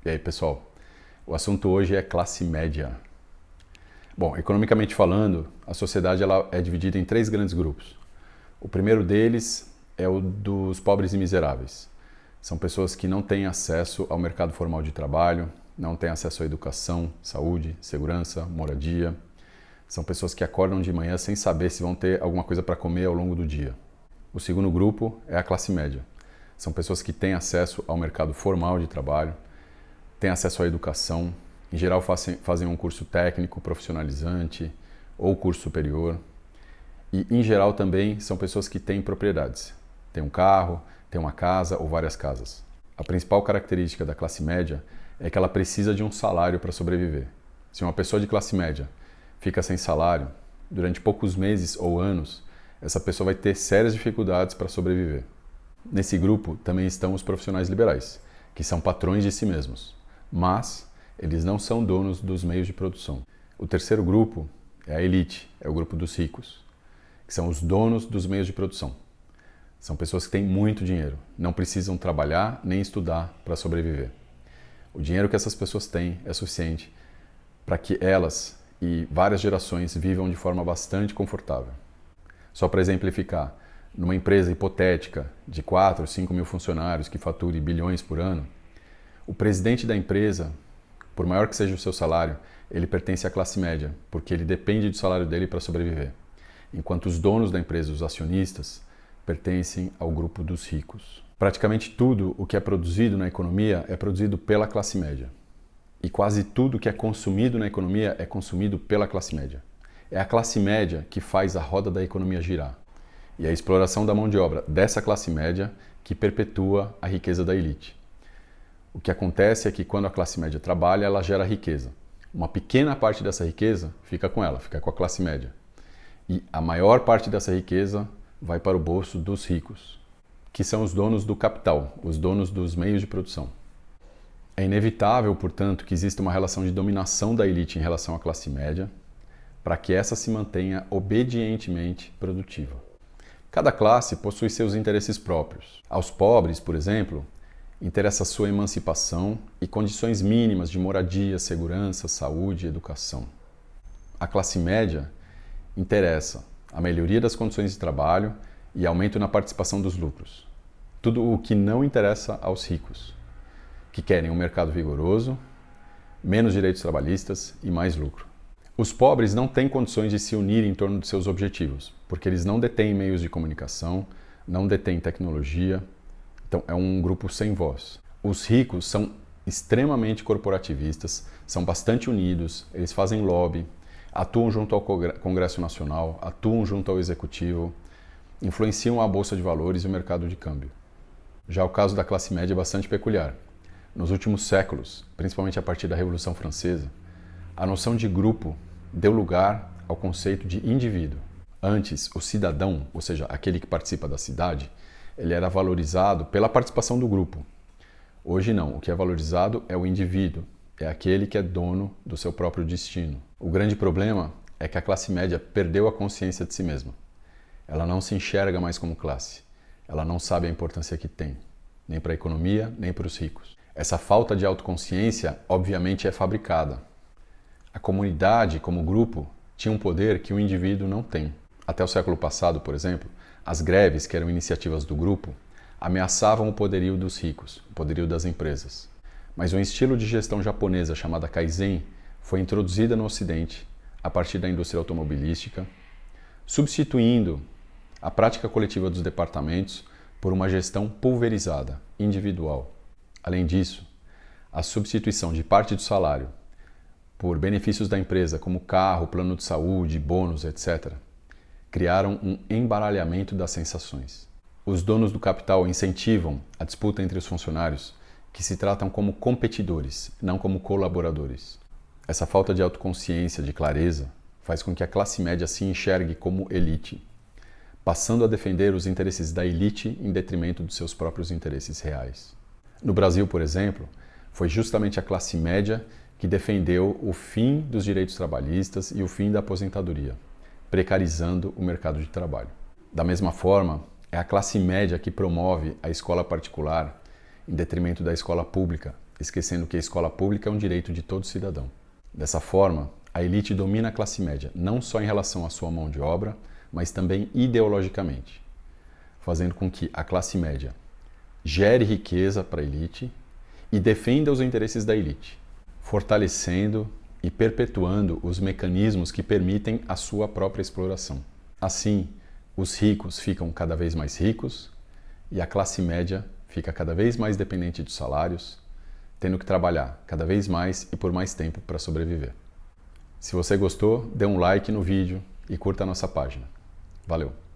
E aí, pessoal? O assunto hoje é classe média. Bom, economicamente falando, a sociedade ela é dividida em três grandes grupos. O primeiro deles é o dos pobres e miseráveis. São pessoas que não têm acesso ao mercado formal de trabalho, não têm acesso à educação, saúde, segurança, moradia. São pessoas que acordam de manhã sem saber se vão ter alguma coisa para comer ao longo do dia. O segundo grupo é a classe média. São pessoas que têm acesso ao mercado formal de trabalho, têm acesso à educação, em geral fazem um curso técnico, profissionalizante ou curso superior. E, em geral, também são pessoas que têm propriedades. Têm um carro, têm uma casa ou várias casas. A principal característica da classe média é que ela precisa de um salário para sobreviver. Se uma pessoa de classe média fica sem salário, durante poucos meses ou anos, essa pessoa vai ter sérias dificuldades para sobreviver. Nesse grupo também estão os profissionais liberais, que são patrões de si mesmos, mas eles não são donos dos meios de produção. O terceiro grupo é a elite, é o grupo dos ricos, que são os donos dos meios de produção. São pessoas que têm muito dinheiro, não precisam trabalhar nem estudar para sobreviver. O dinheiro que essas pessoas têm é suficiente para que elas e várias gerações vivam de forma bastante confortável. Só para exemplificar, numa empresa hipotética de 4 ou 5 mil funcionários que fature bilhões por ano, o presidente da empresa, por maior que seja o seu salário, ele pertence à classe média, porque ele depende do salário dele para sobreviver. Enquanto os donos da empresa, os acionistas, pertencem ao grupo dos ricos. Praticamente tudo o que é produzido na economia é produzido pela classe média. E quase tudo que é consumido na economia é consumido pela classe média. É a classe média que faz a roda da economia girar. E a exploração da mão de obra dessa classe média que perpetua a riqueza da elite. O que acontece é que quando a classe média trabalha, ela gera riqueza. Uma pequena parte dessa riqueza fica com ela, fica com a classe média. E a maior parte dessa riqueza vai para o bolso dos ricos, que são os donos do capital, os donos dos meios de produção. É inevitável, portanto, que exista uma relação de dominação da elite em relação à classe média, para que essa se mantenha obedientemente produtiva. Cada classe possui seus interesses próprios. Aos pobres, por exemplo, interessa sua emancipação e condições mínimas de moradia, segurança, saúde e educação. A classe média interessa a melhoria das condições de trabalho e aumento na participação dos lucros. Tudo o que não interessa aos ricos, que querem um mercado vigoroso, menos direitos trabalhistas e mais lucro. Os pobres não têm condições de se unir em torno de seus objetivos, porque eles não detêm meios de comunicação, não detêm tecnologia, então é um grupo sem voz. Os ricos são extremamente corporativistas, são bastante unidos, eles fazem lobby, atuam junto ao Congresso Nacional, atuam junto ao Executivo, influenciam a Bolsa de Valores e o mercado de câmbio. Já o caso da classe média é bastante peculiar. Nos últimos séculos, principalmente a partir da Revolução Francesa, a noção de grupo deu lugar ao conceito de indivíduo. Antes, o cidadão, ou seja, aquele que participa da cidade, ele era valorizado pela participação do grupo. Hoje não, o que é valorizado é o indivíduo, é aquele que é dono do seu próprio destino. O grande problema é que a classe média perdeu a consciência de si mesma. Ela não se enxerga mais como classe, ela não sabe a importância que tem, nem para a economia, nem para os ricos. Essa falta de autoconsciência, obviamente, é fabricada. A comunidade, como grupo, tinha um poder que o indivíduo não tem. Até o século passado, por exemplo, as greves, que eram iniciativas do grupo, ameaçavam o poderio dos ricos, o poderio das empresas. Mas um estilo de gestão japonesa chamada Kaizen foi introduzida no Ocidente a partir da indústria automobilística, substituindo a prática coletiva dos departamentos por uma gestão pulverizada, individual. Além disso, a substituição de parte do salário por benefícios da empresa, como carro, plano de saúde, bônus, etc., criaram um embaralhamento das sensações. Os donos do capital incentivam a disputa entre os funcionários, que se tratam como competidores, não como colaboradores. Essa falta de autoconsciência, de clareza, faz com que a classe média se enxergue como elite, passando a defender os interesses da elite em detrimento dos seus próprios interesses reais. No Brasil, por exemplo, foi justamente a classe média que defendeu o fim dos direitos trabalhistas e o fim da aposentadoria, precarizando o mercado de trabalho. Da mesma forma, é a classe média que promove a escola particular em detrimento da escola pública, esquecendo que a escola pública é um direito de todo cidadão. Dessa forma, a elite domina a classe média, não só em relação à sua mão de obra, mas também ideologicamente, fazendo com que a classe média gere riqueza para a elite e defenda os interesses da elite, fortalecendo e perpetuando os mecanismos que permitem a sua própria exploração. Assim, os ricos ficam cada vez mais ricos e a classe média fica cada vez mais dependente dos salários, tendo que trabalhar cada vez mais e por mais tempo para sobreviver. Se você gostou, dê um like no vídeo e curta a nossa página. Valeu!